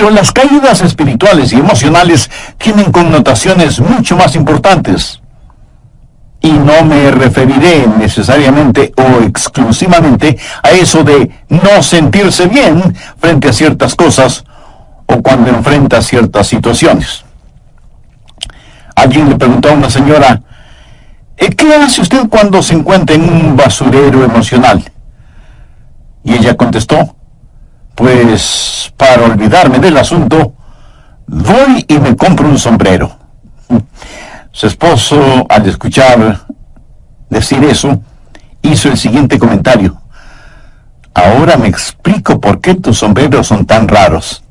Pero las caídas espirituales y emocionales tienen connotaciones mucho más importantes. Y no me referiré necesariamente o exclusivamente a eso de no sentirse bien frente a ciertas cosas o cuando enfrenta ciertas situaciones. Alguien le preguntó a una señora, ¿qué hace usted cuando se encuentra en un basurero emocional? Y ella contestó, pues para olvidarme del asunto, voy y me compro un sombrero. Su esposo, al escuchar decir eso, hizo el siguiente comentario. Ahora me explico por qué tus sombreros son tan raros.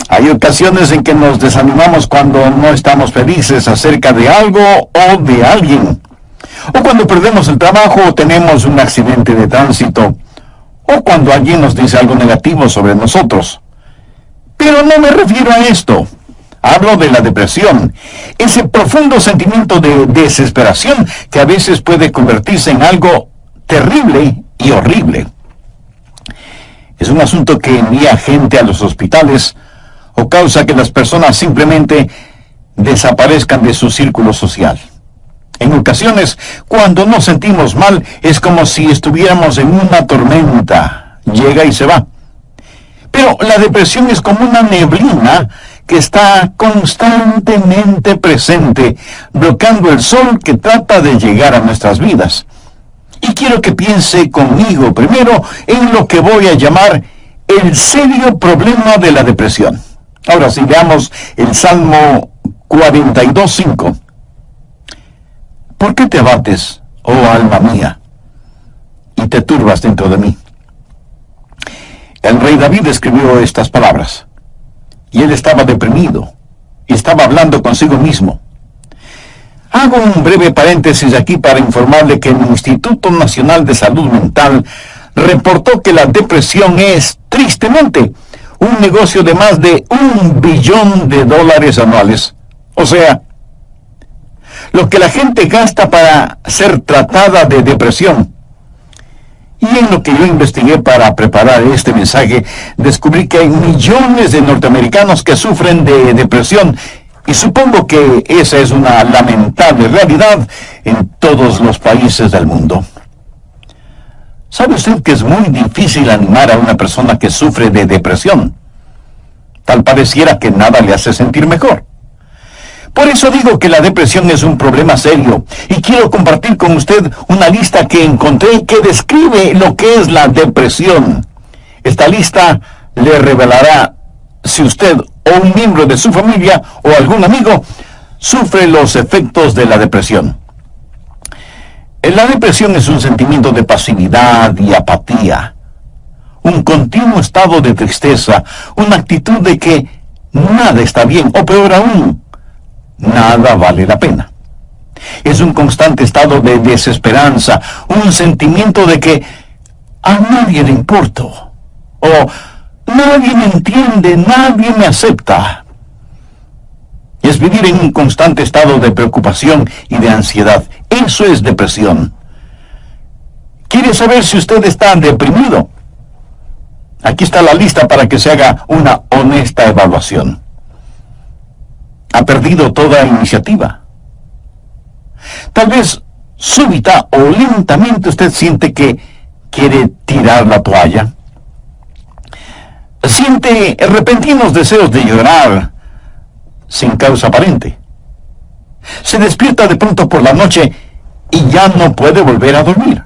Hay ocasiones en que nos desanimamos cuando no estamos felices acerca de algo o de alguien. O cuando perdemos el trabajo o tenemos un accidente de tránsito. O cuando alguien nos dice algo negativo sobre nosotros. Pero no me refiero a esto. Hablo de la depresión, ese profundo sentimiento de desesperación que a veces puede convertirse en algo terrible y horrible. Es un asunto que envía gente a los hospitales o causa que las personas simplemente desaparezcan de su círculo social. En ocasiones, cuando nos sentimos mal, es como si estuviéramos en una tormenta. Llega y se va. Pero la depresión es como una neblina que está constantemente presente, bloqueando el sol que trata de llegar a nuestras vidas. Y quiero que piense conmigo primero en lo que voy a llamar el serio problema de la depresión. Ahora sí, veamos el Salmo 42:5. ¿Por qué te abates, oh alma mía, y te turbas dentro de mí? El rey David escribió estas palabras. Y él estaba deprimido, y estaba hablando consigo mismo. Hago un breve paréntesis aquí para informarle que el Instituto Nacional de Salud Mental reportó que la depresión es, tristemente, un negocio de más de $1 billón anuales. O sea, lo que la gente gasta para ser tratada de depresión. Y en lo que yo investigué para preparar este mensaje, descubrí que hay millones de norteamericanos que sufren de depresión, y supongo que esa es una lamentable realidad en todos los países del mundo. ¿Sabe usted que es muy difícil animar a una persona que sufre de depresión? Tal pareciera que nada le hace sentir mejor. Por eso digo que la depresión es un problema serio, y quiero compartir con usted una lista que encontré que describe lo que es la depresión. Esta lista le revelará si usted o un miembro de su familia o algún amigo sufre los efectos de la depresión. La depresión es un sentimiento de pasividad y apatía, un continuo estado de tristeza, una actitud de que nada está bien, o peor aún, nada vale la pena. Es un constante estado de desesperanza, un sentimiento de que a nadie le importo, o nadie me entiende, nadie me acepta. Es vivir en un constante estado de preocupación y de ansiedad. Eso es depresión. ¿Quiere saber si usted está deprimido? Aquí está la lista para que se haga una honesta evaluación. ¿Ha perdido toda iniciativa? Tal vez súbita o lentamente usted siente que quiere tirar la toalla. Siente repentinos deseos de llorar sin causa aparente. Se despierta de pronto por la noche y ya no puede volver a dormir.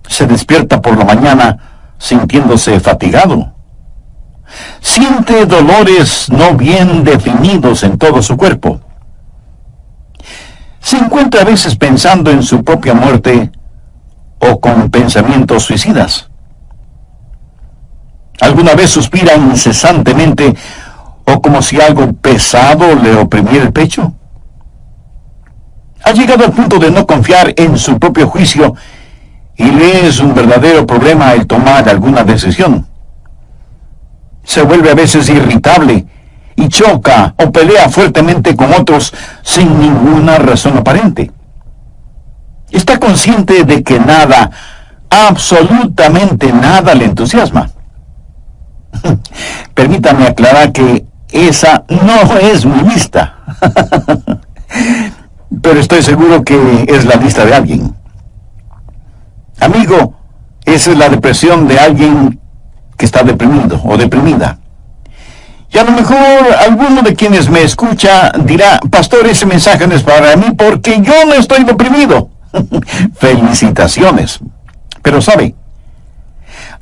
Se despierta por la mañana sintiéndose fatigado. Siente dolores no bien definidos en todo su cuerpo. Se encuentra a veces pensando en su propia muerte o con pensamientos suicidas. ¿Alguna vez suspira incesantemente o como si algo pesado le oprimiera el pecho? Ha llegado al punto de no confiar en su propio juicio y le es un verdadero problema el tomar alguna decisión. Se vuelve a veces irritable y choca o pelea fuertemente con otros sin ninguna razón aparente. Está consciente de que nada, absolutamente nada le entusiasma. Permítame aclarar que esa no es mi lista. Pero estoy seguro que es la lista de alguien. Amigo, esa es la depresión de alguien que está deprimido o deprimida. Y a lo mejor alguno de quienes me escucha dirá, pastor, ese mensaje no es para mí porque yo no estoy deprimido. Felicitaciones. Pero sabe,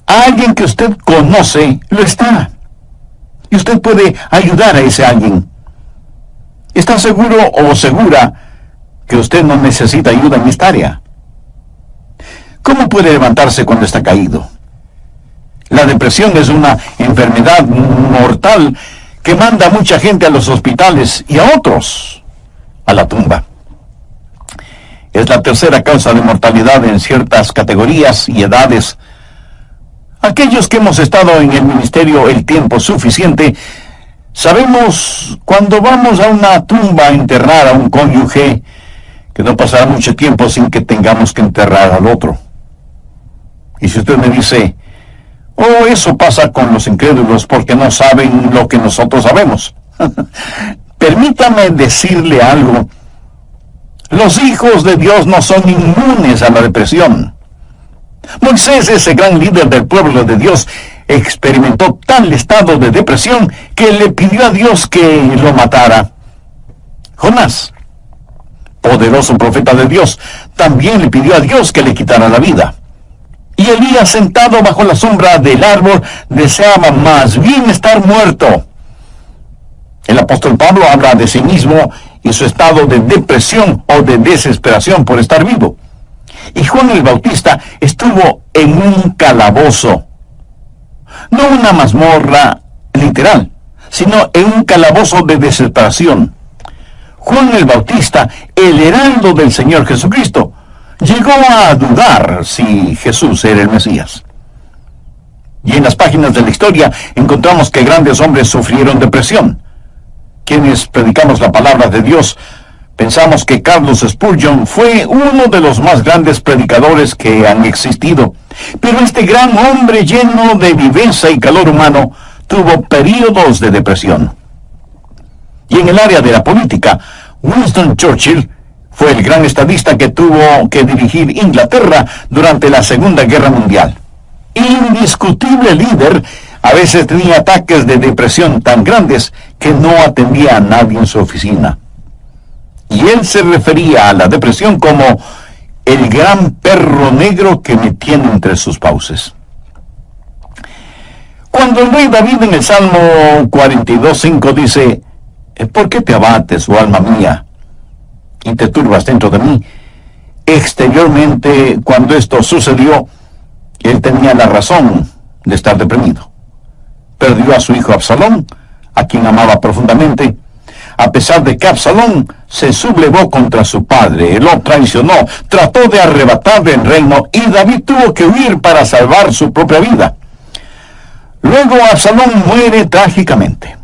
alguien que usted conoce lo está. Y usted puede ayudar a ese alguien. ¿Está seguro o segura que usted no necesita ayuda en esta área? ¿Cómo puede levantarse cuando está caído? La depresión es una enfermedad mortal que manda a mucha gente a los hospitales y a otros a la tumba. Es la tercera causa de mortalidad en ciertas categorías y edades. Aquellos que hemos estado en el ministerio el tiempo suficiente, sabemos cuando vamos a una tumba a enterrar a un cónyuge, que no pasará mucho tiempo sin que tengamos que enterrar al otro. Y si usted me dice, oh, eso pasa con los incrédulos porque no saben lo que nosotros sabemos. Permítame decirle algo. Los hijos de Dios no son inmunes a la depresión. Moisés, ese gran líder del pueblo de Dios, experimentó tal estado de depresión que le pidió a Dios que lo matara. Jonás, poderoso profeta de Dios, también le pidió a Dios que le quitara la vida. Y Elías, sentado bajo la sombra del árbol, deseaba más bien estar muerto. El apóstol Pablo habla de sí mismo y su estado de depresión o de desesperación por estar vivo. Y Juan el Bautista estuvo en un calabozo. No una mazmorra literal, sino en un calabozo de desesperación. Juan el Bautista, el heraldo del Señor Jesucristo, llegó a dudar si Jesús era el Mesías. Y en las páginas de la historia encontramos que grandes hombres sufrieron depresión. Quienes predicamos la palabra de Dios, pensamos que Carlos Spurgeon fue uno de los más grandes predicadores que han existido. Pero este gran hombre lleno de viveza y calor humano tuvo períodos de depresión. Y en el área de la política, Winston Churchill fue el gran estadista que tuvo que dirigir Inglaterra durante la Segunda Guerra Mundial. Indiscutible líder, a veces tenía ataques de depresión tan grandes que no atendía a nadie en su oficina. Y él se refería a la depresión como el gran perro negro que me tiene entre sus fauces. Cuando el rey David en el Salmo 42:5 dice, ¿por qué te abates, oh alma mía, y te turbas dentro de mí? Exteriormente, cuando esto sucedió, él tenía la razón de estar deprimido. Perdió a su hijo Absalón, a quien amaba profundamente, a pesar de que Absalón se sublevó contra su padre, lo traicionó, trató de arrebatarle el reino, y David tuvo que huir para salvar su propia vida. Luego Absalón muere trágicamente.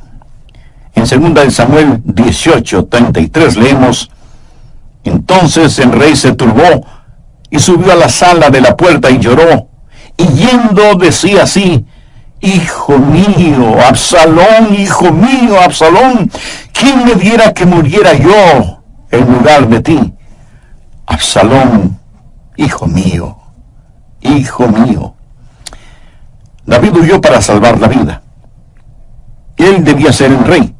En 2 Samuel 18:33 leemos, entonces el rey se turbó y subió a la sala de la puerta y lloró, y yendo decía así, hijo mío, Absalón, hijo mío, Absalón, ¿quién me diera que muriera yo en lugar de ti? Absalón, hijo mío, hijo mío. David huyó para salvar la vida. Él debía ser el rey.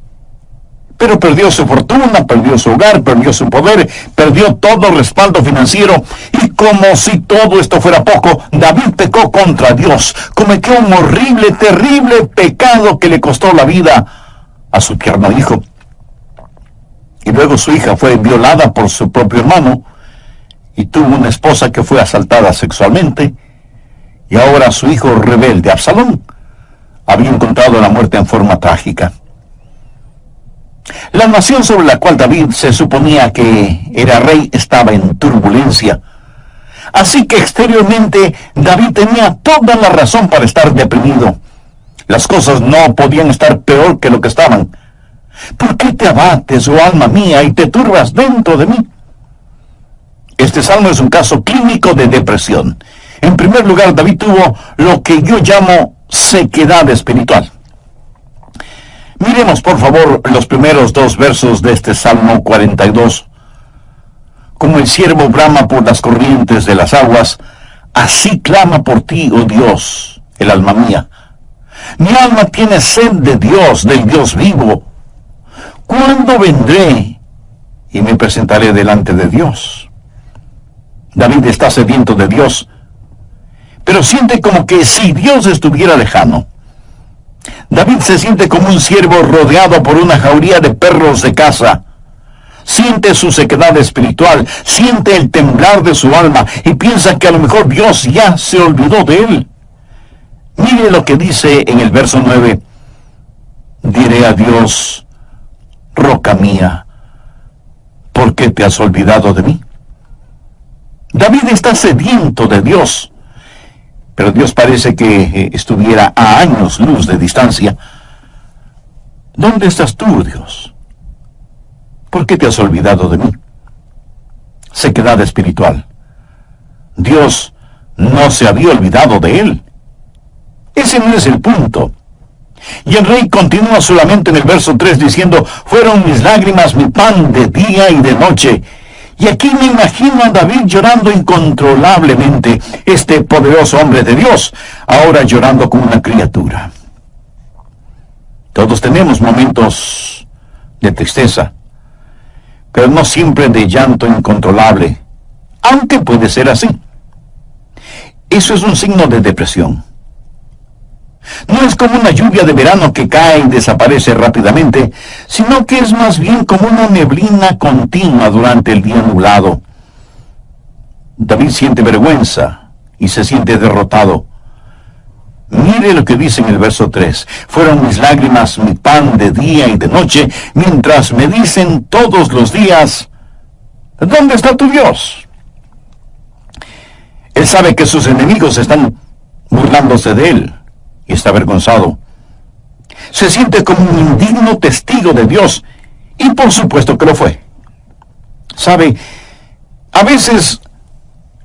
Pero perdió su fortuna, perdió su hogar, perdió su poder, perdió todo respaldo financiero. Y como si todo esto fuera poco, David pecó contra Dios. Cometió un horrible, terrible pecado que le costó la vida a su tierno hijo. Y luego su hija fue violada por su propio hermano y tuvo una esposa que fue asaltada sexualmente. Y ahora su hijo rebelde, Absalón, había encontrado la muerte en forma trágica. La nación sobre la cual David se suponía que era rey estaba en turbulencia. Así que exteriormente David tenía toda la razón para estar deprimido. Las cosas no podían estar peor que lo que estaban. ¿Por qué te abates, oh alma mía, y te turbas dentro de mí? Este salmo es un caso clínico de depresión. En primer lugar, David tuvo lo que yo llamo sequedad espiritual. Miremos, por favor, los primeros dos versos de este Salmo 42. Como el ciervo brama por las corrientes de las aguas, así clama por ti, oh Dios, el alma mía. Mi alma tiene sed de Dios, del Dios vivo. ¿Cuándo vendré y me presentaré delante de Dios? David está sediento de Dios, pero siente como que si Dios estuviera lejano. David se siente como un ciervo rodeado por una jauría de perros de caza. Siente su sequedad espiritual, siente el temblar de su alma y piensa que a lo mejor Dios ya se olvidó de él. Mire lo que dice en el verso 9. Diré a Dios, roca mía, ¿por qué te has olvidado de mí? David está sediento de Dios, pero Dios parece que estuviera a años luz de distancia. ¿Dónde estás tú, Dios? ¿Por qué te has olvidado de mí? Sequedad espiritual. Dios no se había olvidado de él. Ese no es el punto. Y el rey continúa solamente en el verso 3 diciendo, fueron mis lágrimas mi pan de día y de noche. Y aquí me imagino a David llorando incontrolablemente, este poderoso hombre de Dios, ahora llorando como una criatura. Todos tenemos momentos de tristeza, pero no siempre de llanto incontrolable, aunque puede ser así. Eso es un signo de depresión. No es como una lluvia de verano que cae y desaparece rápidamente, sino que es más bien como una neblina continua durante el día nublado. David siente vergüenza y se siente derrotado. Mire lo que dice en el verso 3. Fueron mis lágrimas mi pan de día y de noche, mientras me dicen todos los días, ¿dónde está tu Dios? Él sabe que sus enemigos están burlándose de él y está avergonzado. Se siente como un indigno testigo de Dios, y por supuesto que lo fue. Sabe, a veces,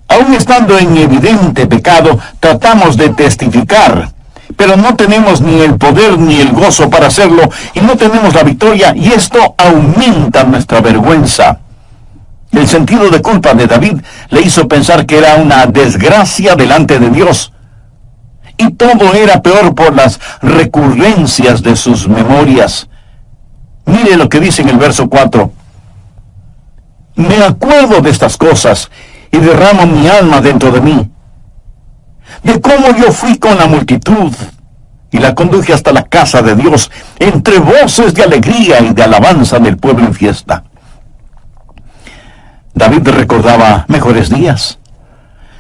aun estando en evidente pecado, tratamos de testificar, pero no tenemos ni el poder ni el gozo para hacerlo, y no tenemos la victoria, y esto aumenta nuestra vergüenza. El sentido de culpa de David le hizo pensar que era una desgracia delante de Dios. Y todo era peor por las recurrencias de sus memorias. Mire lo que dice en el verso 4. Me acuerdo de estas cosas y derramo mi alma dentro de mí. De cómo yo fui con la multitud y la conduje hasta la casa de Dios, entre voces de alegría y de alabanza del pueblo en fiesta. David recordaba mejores días.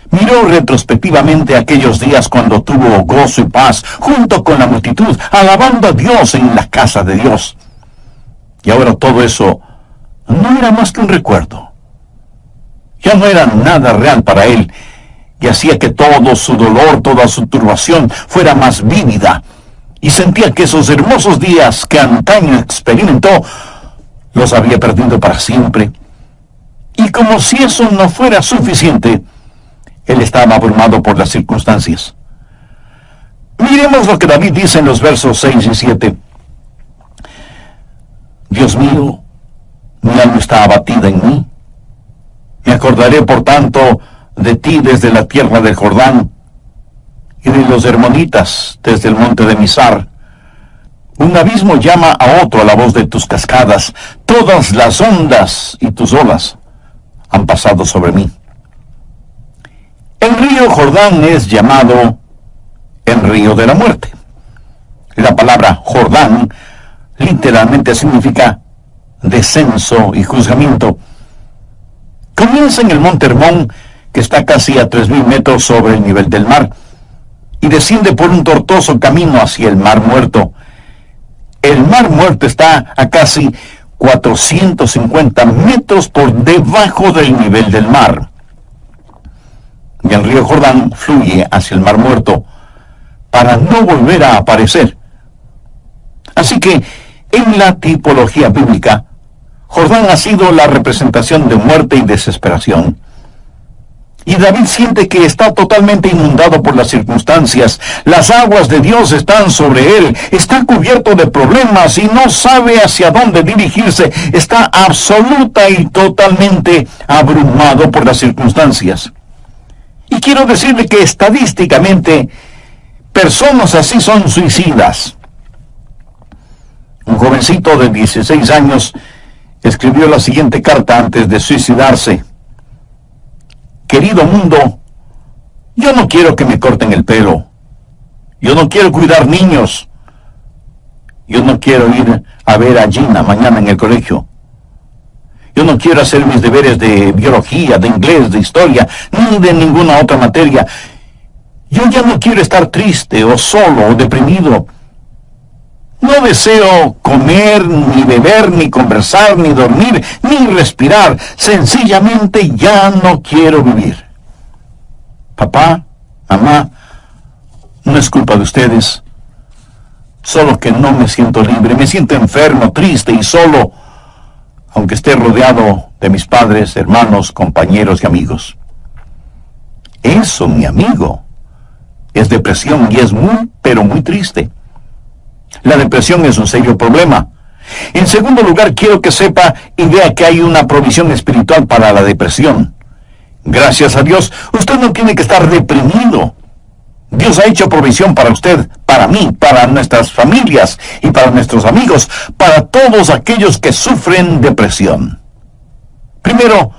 Miró retrospectivamente aquellos días cuando tuvo gozo y paz junto con la multitud, alabando a Dios en la casa de Dios. Y ahora todo eso no era más que un recuerdo. Ya no era nada real para él, y hacía que todo su dolor, toda su turbación fuera más vívida, y sentía que esos hermosos días que antaño experimentó, los había perdido para siempre. Y como si eso no fuera suficiente, él estaba abrumado por las circunstancias. Miremos lo que David dice en los versos 6 y 7. Dios mío, mi alma está abatida en mí. Me acordaré, por tanto, de ti desde la tierra del Jordán, y de los hermonitas desde el monte de Mizar. Un abismo llama a otro a la voz de tus cascadas. Todas las ondas y tus olas han pasado sobre mí. El río Jordán es llamado el río de la muerte. La palabra Jordán literalmente significa descenso y juzgamiento. Comienza en el monte Hermón, que está casi a 3.000 metros sobre el nivel del mar, y desciende por un tortuoso camino hacia el Mar Muerto. El Mar Muerto está a casi 450 metros por debajo del nivel del mar. Y el río Jordán fluye hacia el Mar Muerto para no volver a aparecer. Así que, en la tipología bíblica, Jordán ha sido la representación de muerte y desesperación. Y David siente que está totalmente inundado por las circunstancias. Las aguas de Dios están sobre él. Está cubierto de problemas y no sabe hacia dónde dirigirse. Está absoluta y totalmente abrumado por las circunstancias. Y quiero decirle que estadísticamente, personas así son suicidas. Un jovencito de 16 años escribió la siguiente carta antes de suicidarse. Querido mundo, yo no quiero que me corten el pelo. Yo no quiero cuidar niños. Yo no quiero ir a ver a Gina mañana en el colegio. Yo no quiero hacer mis deberes de biología, de inglés, de historia, ni de ninguna otra materia. Yo ya no quiero estar triste o solo o deprimido. No deseo comer, ni beber, ni conversar, ni dormir, ni respirar. Sencillamente ya no quiero vivir. Papá, mamá, no es culpa de ustedes. Solo que no me siento libre. Me siento enfermo, triste y solo, aunque esté rodeado de mis padres, hermanos, compañeros y amigos. Eso, mi amigo, es depresión y es muy, pero muy triste. La depresión es un serio problema. En segundo lugar, quiero que sepa y vea que hay una provisión espiritual para la depresión. Gracias a Dios, usted no tiene que estar deprimido. Dios ha hecho provisión para usted, para mí, para nuestras familias y para nuestros amigos, para todos aquellos que sufren depresión. Primero,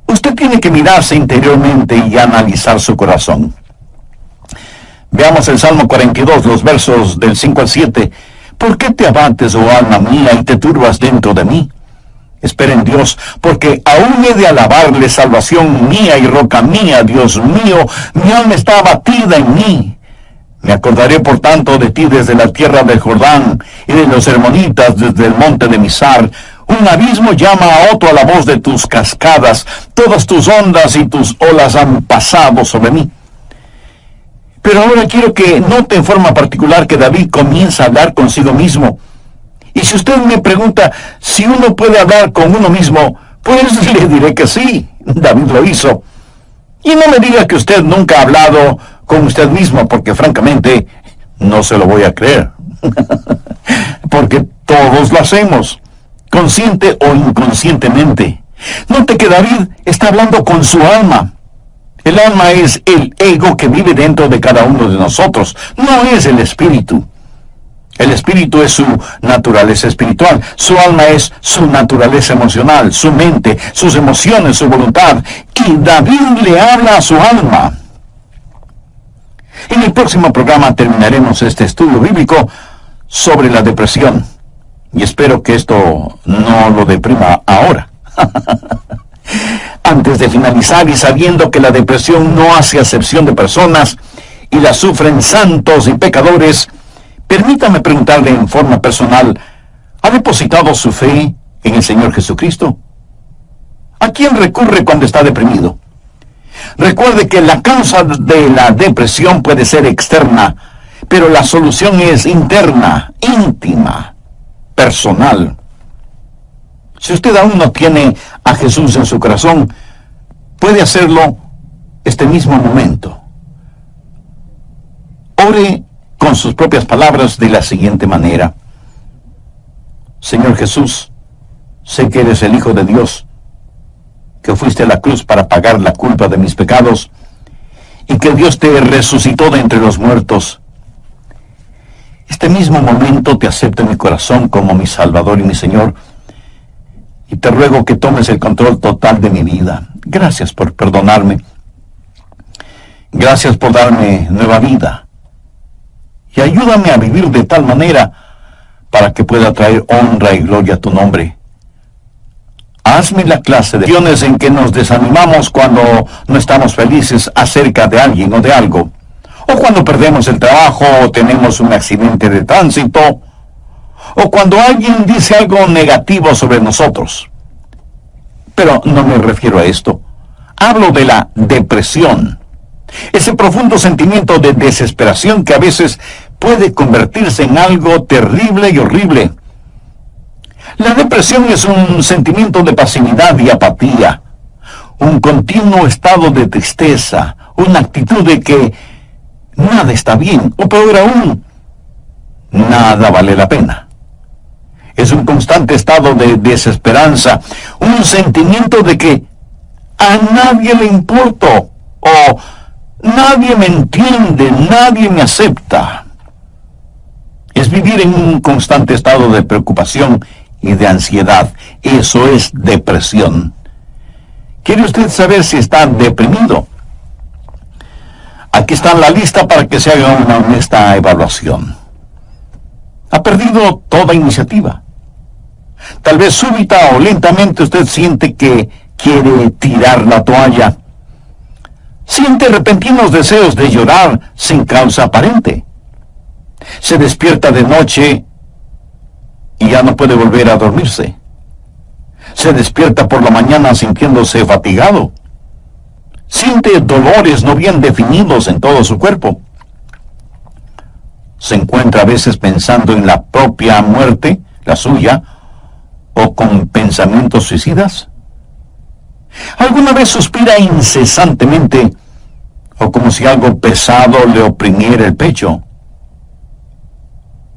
usted tiene que mirarse interiormente y analizar su corazón. Veamos el Salmo 42, los versos del 5 al 7. ¿Por qué te abates, oh alma mía, y te turbas dentro de mí? Espera en Dios, porque aún he de alabarle, salvación mía y roca mía, Dios mío. Mi alma está abatida en mí. Me acordaré, por tanto, de ti desde la tierra del Jordán, y de los hermonitas desde el monte de Mizar. Un abismo llama a otro a la voz de tus cascadas. Todas tus ondas y tus olas han pasado sobre mí. Pero ahora quiero que note en forma particular que David comienza a hablar consigo mismo. Y si usted me pregunta si uno puede hablar con uno mismo, pues le diré que sí, David lo hizo. Y no me diga que usted nunca ha hablado con usted mismo, porque francamente no se lo voy a creer. Porque todos lo hacemos, consciente o inconscientemente. Note que David está hablando con su alma. El alma es el ego que vive dentro de cada uno de nosotros, no es el espíritu. El espíritu es su naturaleza espiritual, su alma es su naturaleza emocional, su mente, sus emociones, su voluntad. Y David le habla a su alma. En el próximo programa terminaremos este estudio bíblico sobre la depresión. Y espero que esto no lo deprima ahora. Antes de finalizar y sabiendo que la depresión no hace acepción de personas y la sufren santos y pecadores, permítame preguntarle en forma personal, ¿ha depositado su fe en el Señor Jesucristo? ¿A quién recurre cuando está deprimido? Recuerde que la causa de la depresión puede ser externa, pero la solución es interna, íntima, personal. Si usted aún no tiene a Jesús en su corazón, puede hacerlo este mismo momento. Ore con sus propias palabras de la siguiente manera. Señor Jesús, sé que eres el Hijo de Dios, que fuiste a la cruz para pagar la culpa de mis pecados, y que Dios te resucitó de entre los muertos. Este mismo momento te acepto en mi corazón como mi Salvador y mi Señor, y te ruego que tomes el control total de mi vida. Gracias por perdonarme. Gracias por darme nueva vida. Y ayúdame a vivir de tal manera para que pueda traer honra y gloria a tu nombre. Hazme la clase de situaciones en que nos desanimamos cuando no estamos felices acerca de alguien o de algo, o cuando perdemos el trabajo o tenemos un accidente de tránsito, o cuando alguien dice algo negativo sobre nosotros. Pero no me refiero a esto. Hablo de la depresión. Ese profundo sentimiento de desesperación que a veces puede convertirse en algo terrible y horrible. La depresión es un sentimiento de pasividad y apatía. un continuo estado de tristeza, una actitud de que nada está bien, o peor aún, nada vale la pena. Es un constante estado de desesperanza, un sentimiento de que a nadie le importo, o nadie me entiende, nadie me acepta. Es vivir en un constante estado de preocupación y de ansiedad. Eso es depresión. ¿Quiere usted saber si está deprimido? Aquí está la lista para que se haga una honesta evaluación. Ha perdido toda iniciativa. Tal vez súbita o lentamente usted siente que quiere tirar la toalla. Siente repentinos deseos de llorar sin causa aparente. Se despierta de noche y ya no puede volver a dormirse. Se despierta por la mañana sintiéndose fatigado. Siente dolores no bien definidos en todo su cuerpo. Se encuentra a veces pensando en la propia muerte, la suya, o con pensamientos suicidas. ¿Alguna vez suspira incesantemente o como si algo pesado le oprimiera el pecho?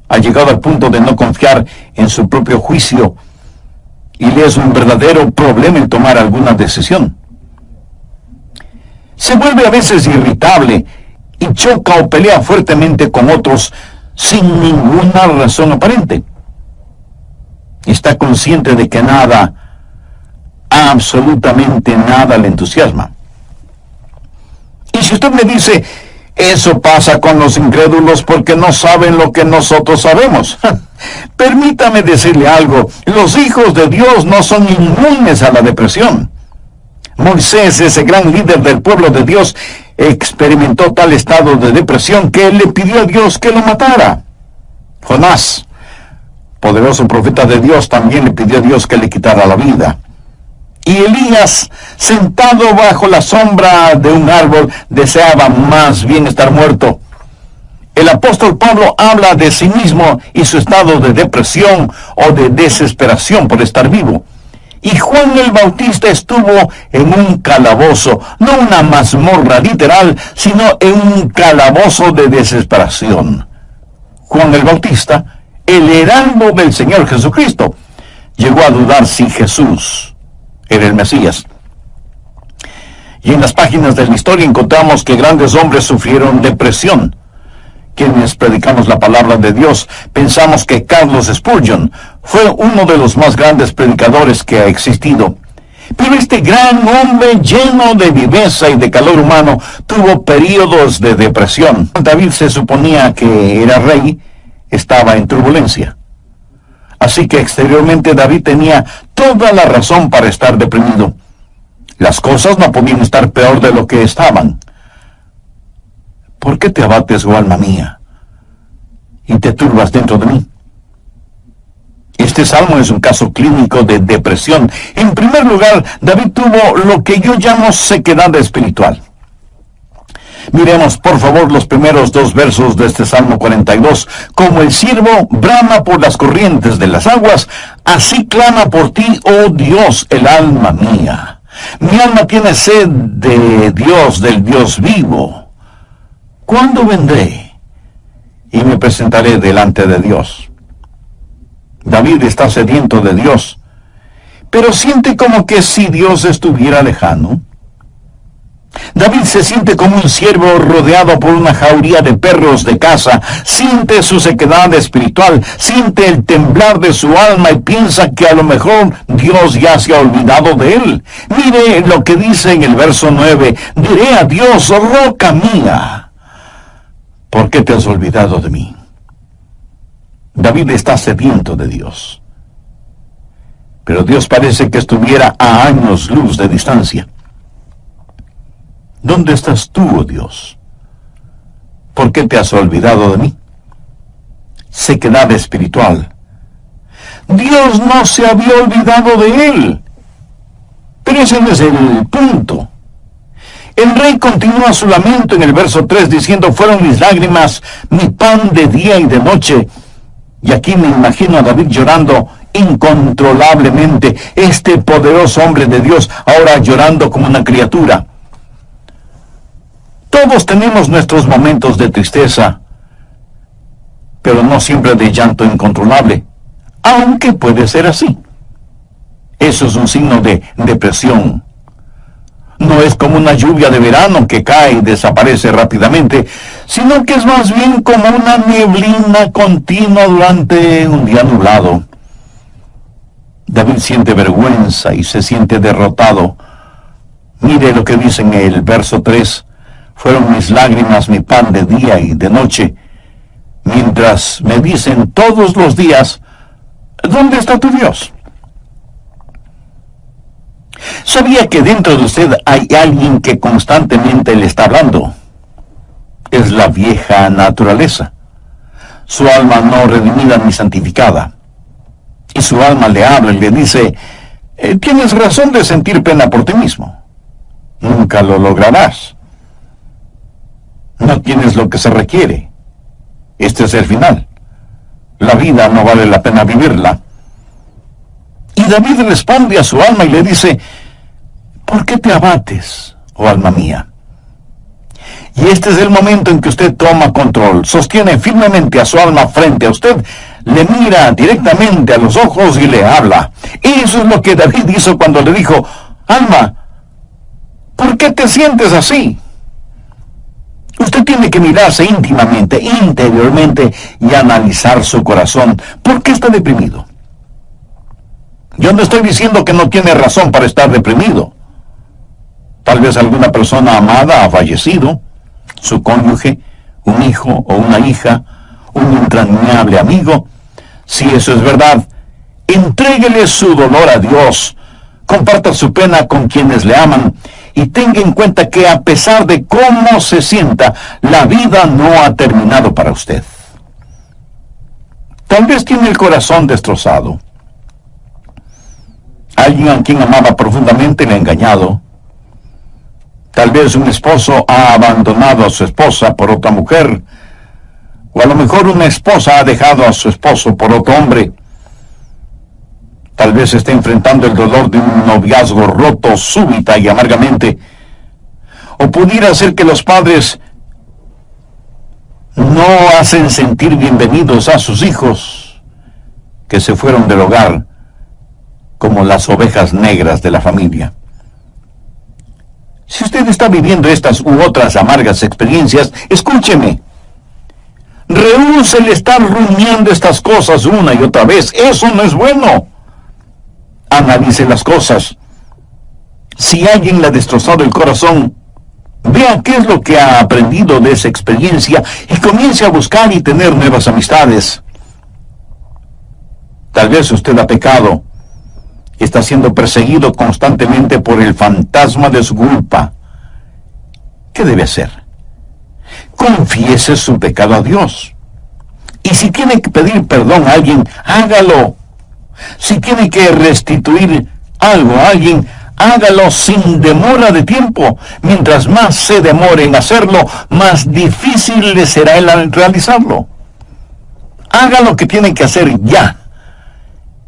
Ha llegado al punto de no confiar en su propio juicio y le es un verdadero problema el tomar alguna decisión. Se vuelve a veces irritable y choca o pelea fuertemente con otros sin ninguna razón aparente. Está consciente de que nada, absolutamente nada le entusiasma. Y si usted me dice, eso pasa con los incrédulos porque no saben lo que nosotros sabemos. Permítame decirle algo, los hijos de Dios no son inmunes a la depresión. Moisés, ese gran líder del pueblo de Dios, experimentó tal estado de depresión que él le pidió a Dios que lo matara. Jonás, poderoso profeta de Dios, también le pidió a Dios que le quitara la vida. Y Elías, sentado bajo la sombra de un árbol, deseaba más bien estar muerto. El apóstol Pablo habla de sí mismo y su estado de depresión o de desesperación por estar vivo. Y Juan el Bautista estuvo en un calabozo, no una mazmorra literal, sino en un calabozo de desesperación. Juan el Bautista, el heraldo del Señor Jesucristo, llegó a dudar si Jesús era el Mesías. Y en las páginas de la historia encontramos que grandes hombres sufrieron depresión. Quienes predicamos la palabra de Dios, pensamos que Carlos Spurgeon fue uno de los más grandes predicadores que ha existido. Pero este gran hombre lleno de viveza y de calor humano tuvo períodos de depresión. David se suponía que era rey, estaba en turbulencia. Así que exteriormente David tenía toda la razón para estar deprimido. Las cosas no podían estar peor de lo que estaban. ¿Por qué te abates, oh alma mía, y te turbas dentro de mí? Este salmo es un caso clínico de depresión. En primer lugar, David tuvo lo que yo llamo sequedad espiritual. Miremos, por favor, los primeros dos versos de este Salmo 42. Como el ciervo brama por las corrientes de las aguas, así clama por ti, oh Dios, el alma mía. Mi alma tiene sed de Dios, del Dios vivo. ¿Cuándo vendré y me presentaré delante de Dios? David está sediento de Dios, pero siente como que si Dios estuviera lejano. David se siente como un ciervo rodeado por una jauría de perros de caza, siente su sequedad espiritual, siente el temblar de su alma y piensa que a lo mejor Dios ya se ha olvidado de él. Mire lo que dice en el verso 9, diré a Dios, roca mía, ¿por qué te has olvidado de mí? David está sediento de Dios, pero Dios parece que estuviera a años luz de distancia. ¿Dónde estás tú, oh Dios? ¿Por qué te has olvidado de mí? Sequedad espiritual. Dios no se había olvidado de él. Pero ese no es el punto. El rey continúa su lamento en el verso 3 diciendo, fueron mis lágrimas, mi pan de día y de noche. Y aquí me imagino a David llorando incontrolablemente, este poderoso hombre de Dios, ahora llorando como una criatura. Todos tenemos nuestros momentos de tristeza, pero no siempre de llanto incontrolable, aunque puede ser así. Eso es un signo de depresión. No es como una lluvia de verano que cae y desaparece rápidamente, sino que es más bien como una neblina continua durante un día nublado. David siente vergüenza y se siente derrotado. Mire lo que dice en el verso 3. Fueron mis lágrimas mi pan de día y de noche, mientras me dicen todos los días, ¿dónde está tu Dios? ¿Sabía que dentro de usted hay alguien que constantemente le está hablando? Es la vieja naturaleza, su alma no redimida ni santificada. Y su alma le habla y le dice, tienes razón de sentir pena por ti mismo. Nunca lo lograrás. No tienes lo que se requiere. Este es el final. La vida no vale la pena vivirla. Y David responde a su alma y le dice, ¿por qué te abates, oh alma mía? Y este es el momento en que usted toma control, sostiene firmemente a su alma frente a usted, le mira directamente a los ojos y le habla. Eso es lo que David hizo cuando le dijo, alma, ¿por qué te sientes así? Usted tiene que mirarse íntimamente, interiormente, y analizar su corazón. ¿Por qué está deprimido? Yo no estoy diciendo que no tiene razón para estar deprimido. Tal vez alguna persona amada ha fallecido, su cónyuge, un hijo o una hija, un entrañable amigo. Si eso es verdad, entréguele su dolor a Dios, comparta su pena con quienes le aman, y tenga en cuenta que a pesar de cómo se sienta, la vida no ha terminado para usted. Tal vez tiene el corazón destrozado. Alguien a quien amaba profundamente le ha engañado. Tal vez un esposo ha abandonado a su esposa por otra mujer, o a lo mejor una esposa ha dejado a su esposo por otro hombre. Tal vez esté enfrentando el dolor de un noviazgo roto súbita y amargamente. O pudiera ser que los padres no hacen sentir bienvenidos a sus hijos que se fueron del hogar como las ovejas negras de la familia. Si usted está viviendo estas u otras amargas experiencias, escúcheme. Rehúse el estar rumiando estas cosas una y otra vez. Eso no es bueno. Analice las cosas. Si alguien le ha destrozado el corazón, vea qué es lo que ha aprendido de esa experiencia y comience a buscar y tener nuevas amistades. Tal vez usted ha pecado y está siendo perseguido constantemente por el fantasma de su culpa. ¿Qué debe hacer? Confiese su pecado a Dios. Y si tiene que pedir perdón a alguien, hágalo. Si tiene que restituir algo a alguien, hágalo sin demora de tiempo. Mientras más se demore en hacerlo, más difícil le será el realizarlo. Haga lo que tiene que hacer ya.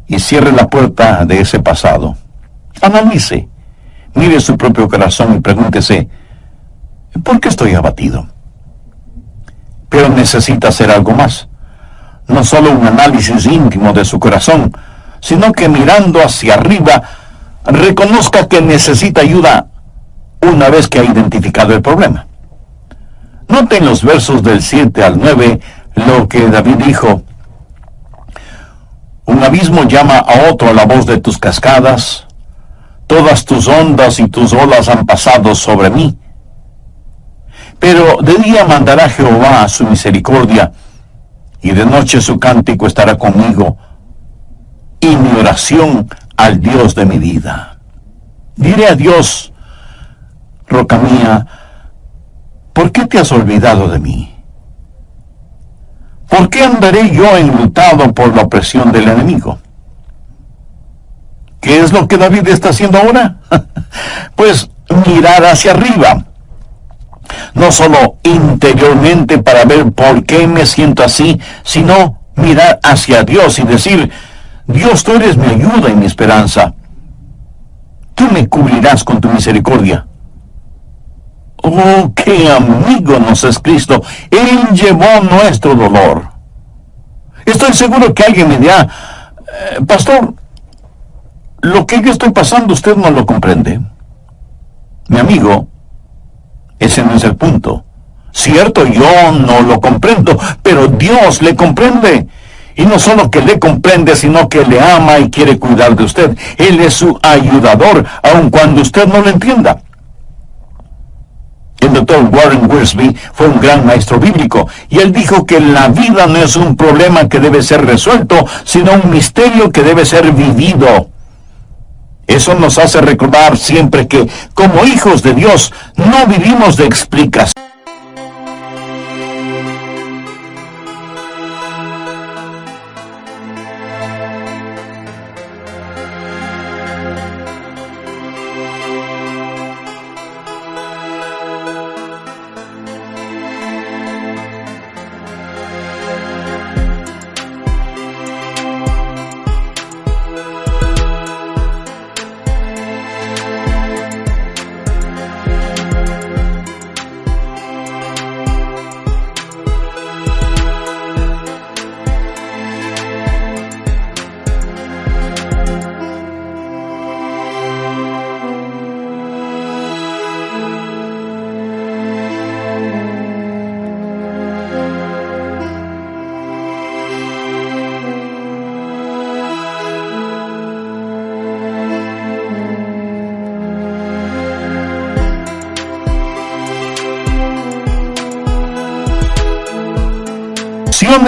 Y cierre la puerta de ese pasado. Analice, mire su propio corazón y pregúntese, ¿por qué estoy abatido? Pero necesita hacer algo más. No solo un análisis íntimo de su corazón, sino que mirando hacia arriba, reconozca que necesita ayuda una vez que ha identificado el problema. Noten los versos del 7 al 9 lo que David dijo. Un abismo llama a otro a la voz de tus cascadas. Todas tus ondas y tus olas han pasado sobre mí. Pero de día mandará Jehová su misericordia, y de noche su cántico estará conmigo, y mi oración al Dios de mi vida. Diré a Dios, roca mía, ¿por qué te has olvidado de mí? ¿Por qué andaré yo enlutado por la opresión del enemigo? ¿Qué es lo que David está haciendo ahora? Pues mirar hacia arriba. No solo interiormente para ver por qué me siento así, sino mirar hacia Dios y decir, Dios, tú eres mi ayuda y mi esperanza. Tú me cubrirás con tu misericordia. Oh, qué amigo nos es Cristo. Él llevó nuestro dolor. Estoy seguro que alguien me dirá, pastor, lo que yo estoy pasando usted no lo comprende. Mi amigo, ese no es el punto. Cierto, yo no lo comprendo, pero Dios le comprende. Y no solo que le comprende, sino que le ama y quiere cuidar de usted. Él es su ayudador, aun cuando usted no lo entienda. El doctor Warren Wiersbe fue un gran maestro bíblico, y él dijo que la vida no es un problema que debe ser resuelto, sino un misterio que debe ser vivido. Eso nos hace recordar siempre que, como hijos de Dios, no vivimos de explicación.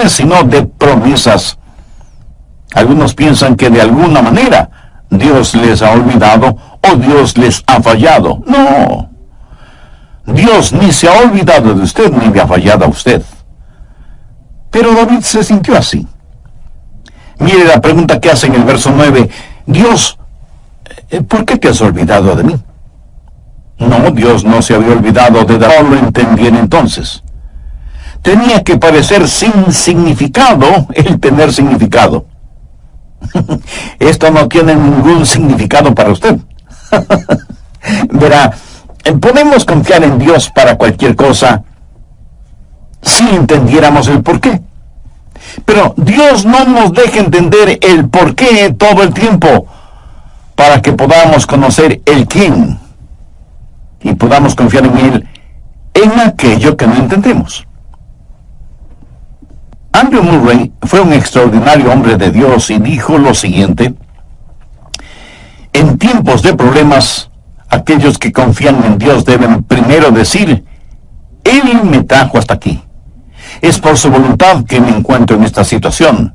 Sino de promesas. Algunos piensan que de alguna manera Dios les ha olvidado o Dios les ha fallado. No. Dios ni se ha olvidado de usted ni le ha fallado a usted. Pero David se sintió así. Mire la pregunta que hace en el verso 9. Dios, ¿por qué te has olvidado de mí? No, Dios no se había olvidado de David. No lo entendían entonces. Tenía que parecer sin significado el tener significado. Esto no tiene ningún significado para usted. Verá, podemos confiar en Dios para cualquier cosa si entendiéramos el porqué. Pero Dios no nos deja entender el porqué todo el tiempo para que podamos conocer el quién y podamos confiar en Él en aquello que no entendemos. Andrew Murray fue un extraordinario hombre de Dios y dijo lo siguiente: en tiempos de problemas, aquellos que confían en Dios deben primero decir, Él me trajo hasta aquí. Es por su voluntad que me encuentro en esta situación.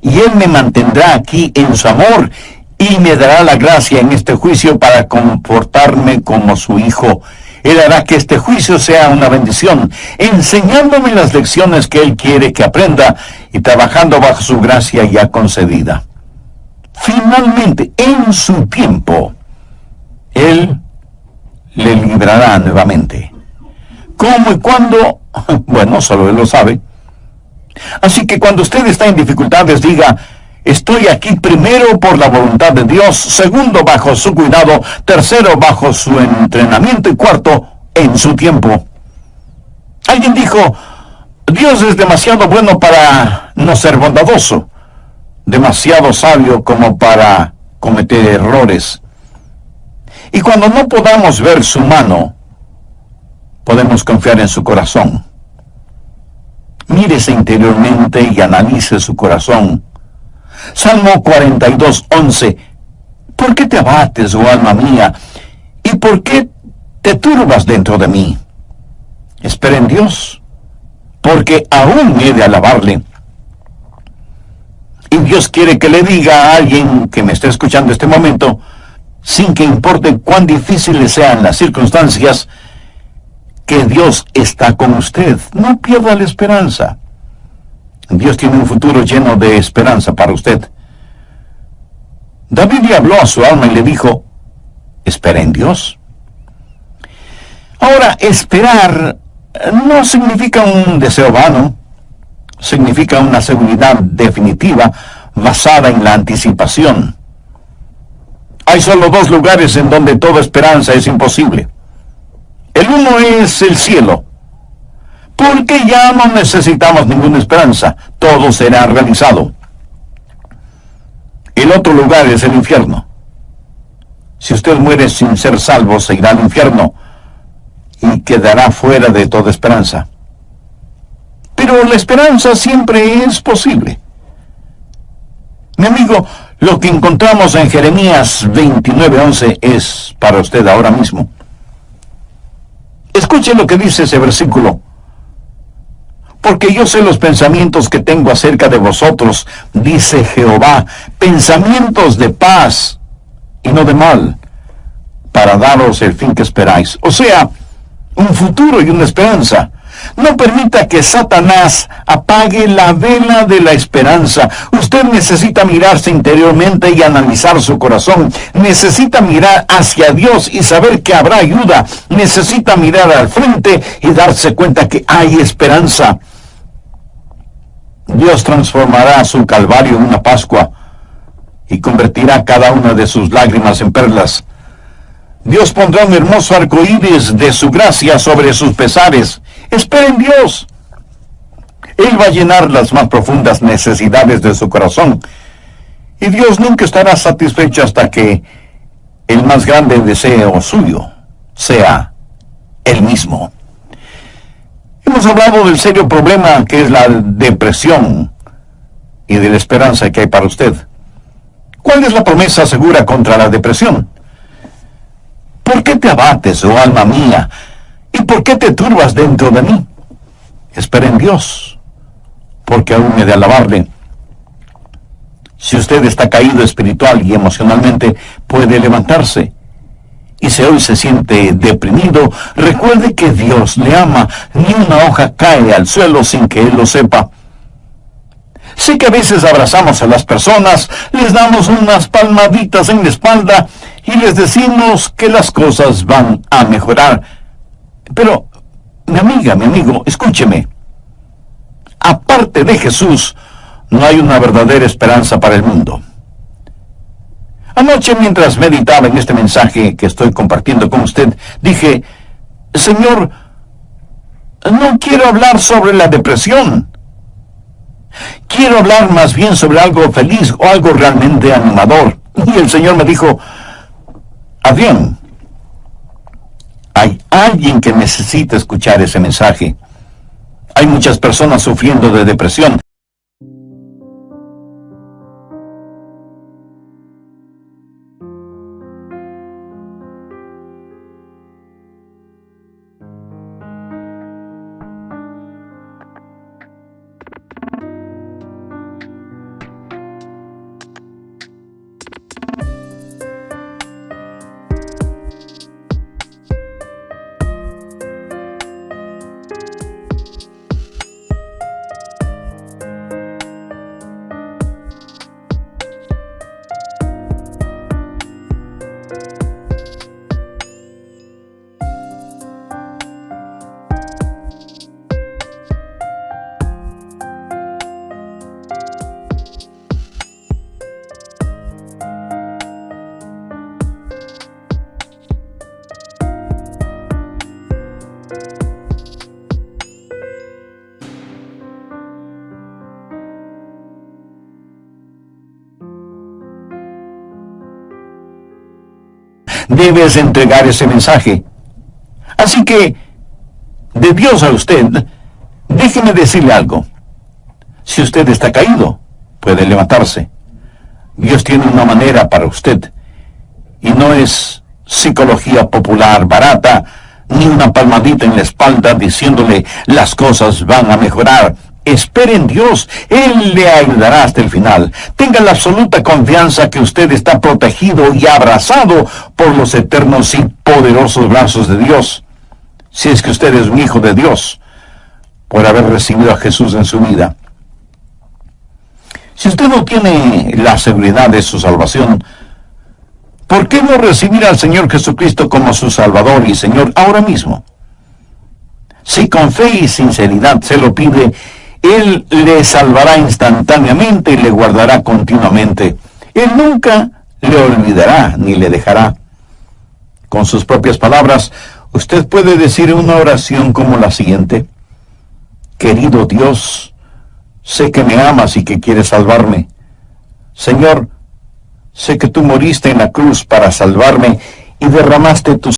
Y Él me mantendrá aquí en su amor y me dará la gracia en este juicio para comportarme como su hijo. Él hará que este juicio sea una bendición, enseñándome las lecciones que Él quiere que aprenda y trabajando bajo su gracia ya concedida. Finalmente, en su tiempo, Él le librará nuevamente. ¿Cómo y cuándo? Bueno, solo Él lo sabe. Así que cuando usted está en dificultades, diga, estoy aquí primero por la voluntad de Dios, segundo bajo su cuidado, tercero bajo su entrenamiento y cuarto en su tiempo. Alguien dijo, Dios es demasiado bueno para no ser bondadoso, demasiado sabio como para cometer errores. Y cuando no podamos ver su mano, podemos confiar en su corazón. Mírese interiormente y analice su corazón. Salmo 42:11. ¿Por qué te abates, oh alma mía? ¿Y por qué te turbas dentro de mí? Espera en Dios, porque aún he de alabarle. Y Dios quiere que le diga a alguien que me esté escuchando este momento, sin que importe cuán difíciles sean las circunstancias, que Dios está con usted. No pierda la esperanza. Dios tiene un futuro lleno de esperanza para usted. David le habló a su alma y le dijo, espera en Dios. Ahora, esperar no significa un deseo vano, significa una seguridad definitiva basada en la anticipación. Hay solo dos lugares en donde toda esperanza es imposible. El uno es el cielo, porque ya no necesitamos ninguna esperanza, todo será realizado. El otro lugar es el infierno. Si usted muere sin ser salvo, se irá al infierno y quedará fuera de toda esperanza. Pero la esperanza siempre es posible. Mi amigo, lo que encontramos en Jeremías 29:11 es para usted ahora mismo. Escuche lo que dice ese versículo. Porque yo sé los pensamientos que tengo acerca de vosotros, dice Jehová, pensamientos de paz y no de mal, para daros el fin que esperáis. O sea, un futuro y una esperanza. No permita que Satanás apague la vela de la esperanza. Usted necesita mirarse interiormente y analizar su corazón. Necesita mirar hacia Dios y saber que habrá ayuda. Necesita mirar al frente y darse cuenta que hay esperanza. Dios transformará su calvario en una Pascua y convertirá cada una de sus lágrimas en perlas. Dios pondrá un hermoso arco iris de su gracia sobre sus pesares. Espera en Dios. Él va a llenar las más profundas necesidades de su corazón. Y Dios nunca estará satisfecho hasta que el más grande deseo suyo sea Él mismo. Hemos hablado del serio problema que es la depresión y de la esperanza que hay para usted. ¿Cuál es la promesa segura contra la depresión? ¿Por qué te abates, oh alma mía? ¿Y por qué te turbas dentro de mí? Espera en Dios, porque aún he de alabarle. Si usted está caído espiritual y emocionalmente, puede levantarse. Y si hoy se siente deprimido, recuerde que Dios le ama. Ni una hoja cae al suelo sin que Él lo sepa. Sé que a veces abrazamos a las personas, les damos unas palmaditas en la espalda y les decimos que las cosas van a mejorar. Pero, mi amiga, mi amigo, escúcheme. Aparte de Jesús, no hay una verdadera esperanza para el mundo. Anoche, mientras meditaba en este mensaje que estoy compartiendo con usted, dije, Señor, no quiero hablar sobre la depresión. Quiero hablar más bien sobre algo feliz o algo realmente animador. Y el Señor me dijo, Adrián, hay alguien que necesita escuchar ese mensaje. Hay muchas personas sufriendo de depresión. Debes entregar ese mensaje. Así que, de Dios a usted, déjeme decirle algo. Si usted está caído, puede levantarse. Dios tiene una manera para usted. Y no es psicología popular barata, ni una palmadita en la espalda diciéndole las cosas van a mejorar. Espere en Dios, Él le ayudará hasta el final. Tenga la absoluta confianza que usted está protegido y abrazado por los eternos y poderosos brazos de Dios. Si es que usted es un hijo de Dios, por haber recibido a Jesús en su vida. Si usted no tiene la seguridad de su salvación, ¿por qué no recibir al Señor Jesucristo como su Salvador y Señor ahora mismo? Si con fe y sinceridad se lo pide, Él le salvará instantáneamente y le guardará continuamente. Él nunca le olvidará ni le dejará. Con sus propias palabras, usted puede decir una oración como la siguiente: querido Dios, sé que me amas y que quieres salvarme. Señor, sé que tú moriste en la cruz para salvarme y derramaste tu